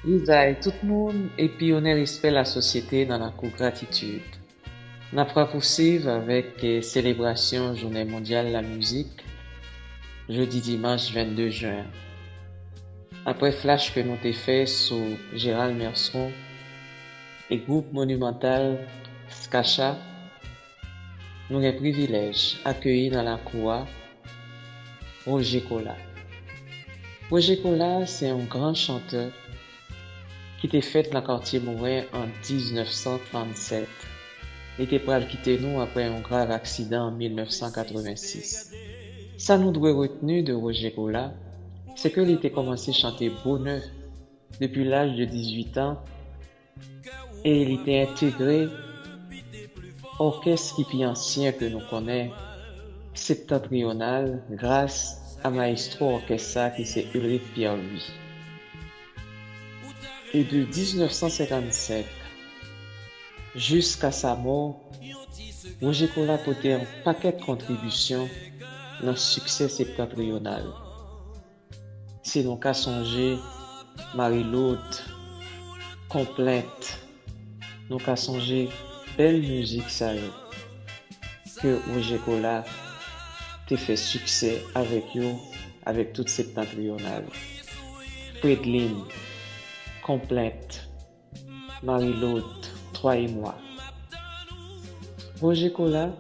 Isaïe, tout le monde et puis on respect la société dans la cour gratitude. N'a pas poursuivre avec célébration Journée mondiale de la musique, jeudi dimanche 22 juin. Après flash que nous t'ai fait sur Gérald Merson et groupe monumental Skacha, nous avons privilège accueilli dans la cour Roger Cola. Roger Cola, c'est un grand chanteur qui était fait dans le quartier Mourin en 1937. Il était prêt à quitter nous après un grave accident en 1986. Ça nous doit retenir de Roger Cola, c'est qu'il était commencé à chanter bonheur depuis l'âge de 18 ans et il était intégré au orchestre qui est ancien que nous connaissons, septentrional, grâce à maestro orchestra qui c'est Ulrich Pierre-Louis. Et de 1957 jusqu'à sa mort, Roger Cola a porté un paquet de contributions dans le succès septentrional. C'est donc à songer Marie-Laude, Complainte, donc à songer belle musique ça que Roger Cola a fait succès avec eux, avec toute septentrionale. Fredline, Complainte, Marie-Laude, Toi et moi. Roger Cola,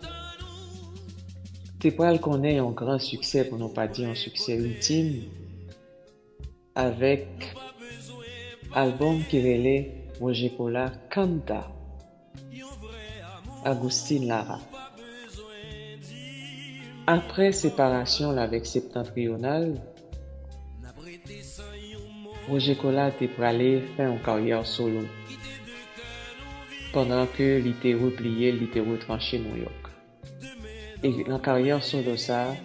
t'es pas le connaît un grand succès, pour ne pas dire un succès ultime, avec album qui relait Roger Cola Canta, Agustin Lara. Après séparation avec Septentrional, Roger Cola était prêt faire une carrière solo. Pendant que il était replié, il était retranché New York. Et dans la carrière solo ça,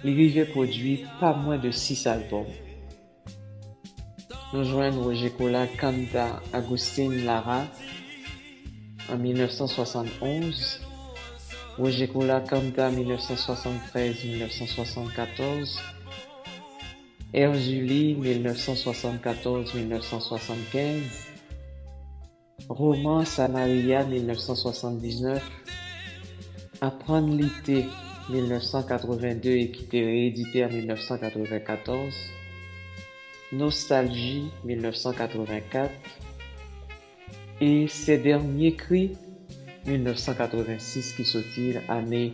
il avait produit pas moins de 6 albums. Nous joignons Roger Cola Canta Agustin Lara en 1971, Roger Cola Canta 1973-1974, Erzuli 1974-1975, Roman Samaria 1979, Apprendre l'été 1982 et qui était réédité en 1994, Nostalgie 1984 et ses derniers cris 1986 qui sortit l'année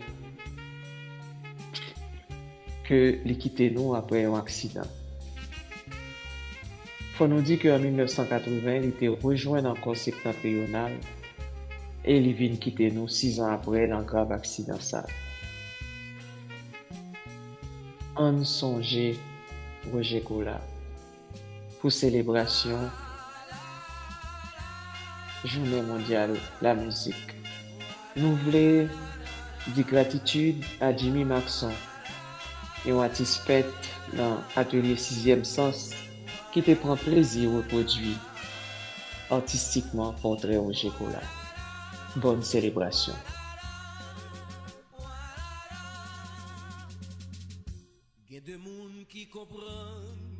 que il quitté nous après un accident. Faut nous dire qu'en 1980, il était rejoint dans le corps septentrional et il vient quitter nous 6 ans après dans un grave accident ça. On songeait Roger Cola pour célébration Journée mondiale de la musique. Nous voulons dire gratitude à Jimmy Maxson et un artiste fait dans l'atelier 6e sens qui te prend plaisir à reproduire artistiquement portrait Roger Cola. Bonne célébration. Il y a des gens qui comprennent.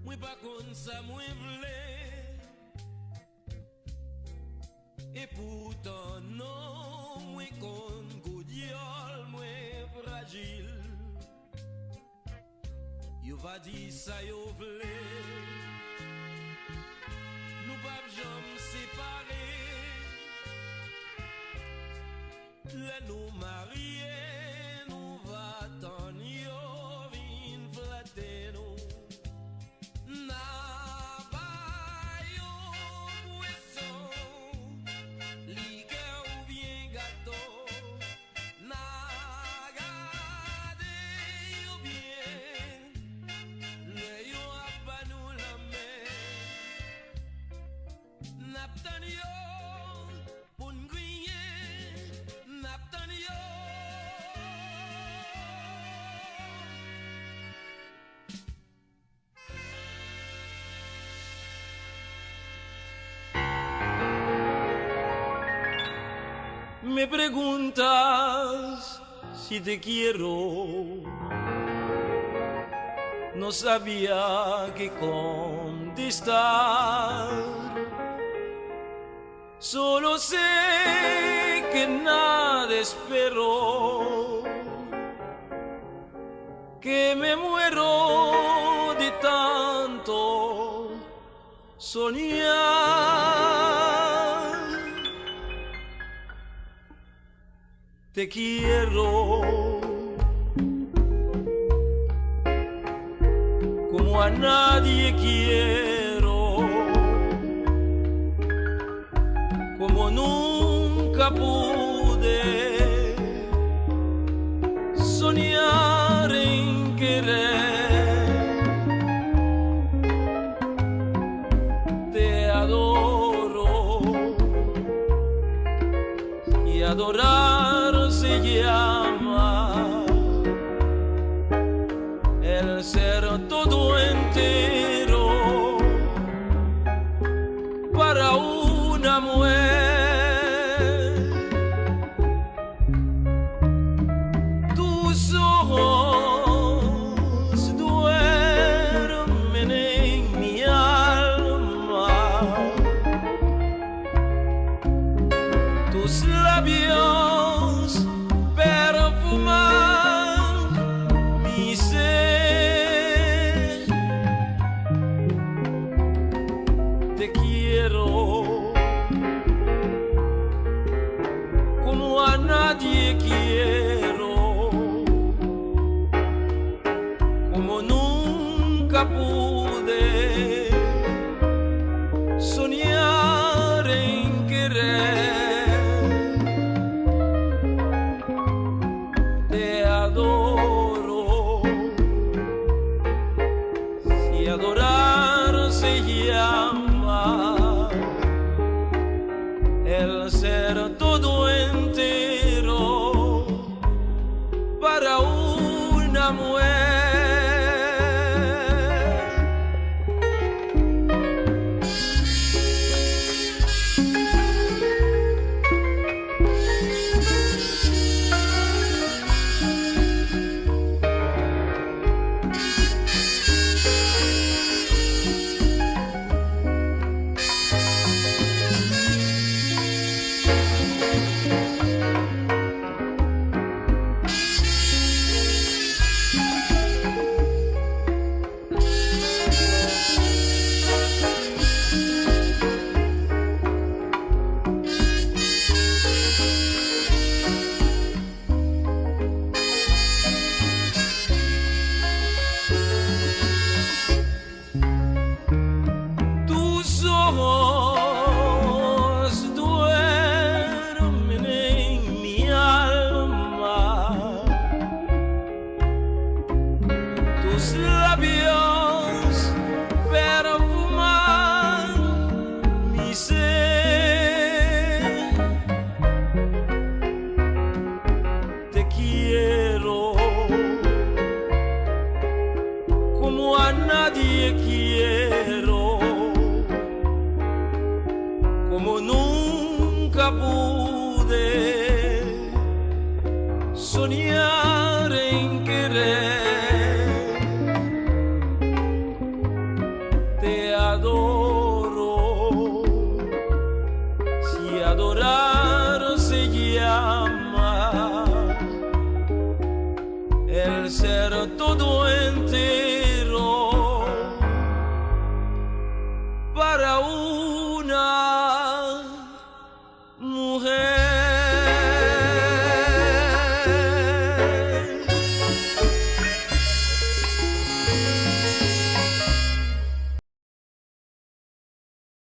Moi pas comme ça, moi v'lais. Et pourtant non, moi con goudiol, moi fragile. Yo va dire ça yo v'lais. Nous pas jamais séparés. Là nous mariés, nous va t'en yo vin flatter nous. Na ba yo poisson, liqueur ou bien gâteau. Na gade yo bien, le yo a pas nous la mer. Naptan yo, pour n'griller, naptan yo. Me preguntas si te quiero, no sabía qué contestar. Solo sé que nada espero, que me muero de tanto soñar. Te quiero como a nadie quiero, como nunca pude soñar en querer. Te adoro y adorar se llama el ser todo entero para una mujer. Tus ojos duermen en mi alma, tus labios perfuman mi ser. Te quiero como a nadie quiero, como nunca pude soñar en querer. Te adoro y adorar se llama el ser todo entero para una mujer. Tus ojos duermen en mi alma, tus labios perfuman mi ser. Te quiero como a nadie quiero, como nunca pude soñar en querer. Te adoro si adorar se llama el ser todo entero para una mujer.